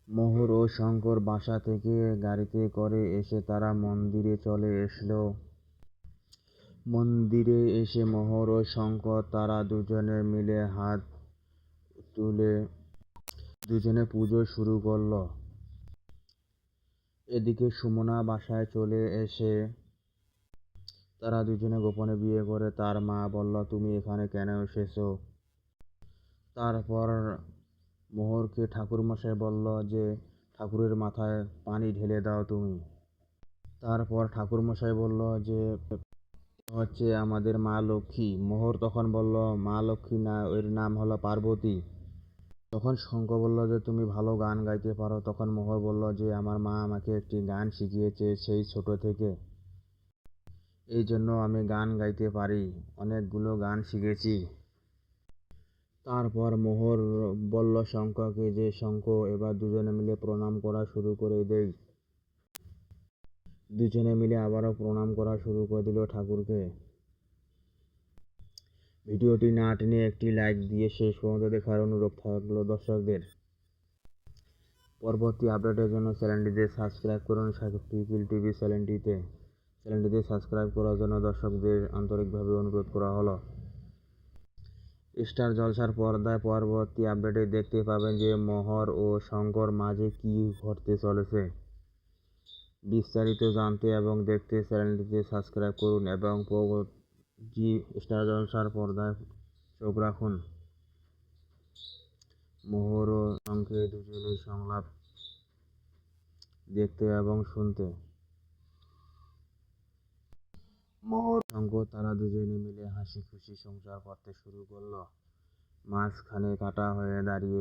মোহর ও শঙ্কর বাসা থেকে গাড়িতে করে এসে তারা মন্দিরে চলে এসলো। মন্দিরে এসে মোহর ও শঙ্কর তারা দুজনে মিলে হাত তুলে দুজনে পুজো শুরু করলো। এদিকে সুমনা বাসায় চলে এসে তারা দুজনে গোপনে বিয়ে করে। তার মা বলল, তুমি এখানে কেন এসেছো? তারপর মোহরকে ঠাকুরমশাই বলল যে ঠাকুরের মাথায় পানি ঢেলে দাও তুমি। তারপর ঠাকুরমশাই বলল যে হচ্ছে আমাদের মা লক্ষ্মী। মোহর তখন বলল, মা লক্ষ্মী না, এর নাম হলো পার্বতী। তখন শঙ্কর বলল যে তুমি ভালো গান গাইতে পারো। তখন মোহর বলল যে আমার মা আমাকে একটি গান শিখিয়েছে সেই ছোট থেকে, এই জন্য আমি গান গাইতে পারি, অনেকগুলো গান শিখেছি। তারপর মোহর বলল শঙ্করকে যে শঙ্খ, এবার দুজনে মিলে প্রণাম করা শুরু করে দেই। দুজনে মিলে আবারও প্রণাম করা শুরু করে দিল ঠাকুরকে। ভিডিওটি না টেনে একটি লাইক দিয়ে শেষ পর্যন্ত দেখার অনুরোধ থাকলো দর্শকদের। পরবর্তী আপডেটের জন্য চ্যানেলটিতে সাবস্ক্রাইব করুন। পিপিল টিভি চ্যানেলটিতে সাবস্ক্রাইব করার জন্য দর্শকদের আন্তরিকভাবে অনুরোধ করা হলো। স্টার জলসার পর্দায় পরবর্তী আপডেটে দেখতে পাবেন যে মোহর ও শঙ্কর মাঝে কি ঘটতে চলেছে। বিস্তারিত জানতে এবং দেখতে চ্যানেলটিতে সাবস্ক্রাইব করুন এবং পরবর্তী স্টার জলসার পর্দায় চোখ রাখুন। মোহর ও শঙ্করের দুজনের সংলাপ দেখতে এবং শুনতে। মোহর শঙ্কর তারা দুজনে মিলে হাসি খুশি সংসার করতে শুরু করলো। মাঝখানে কাটা হয়ে দাঁড়িয়ে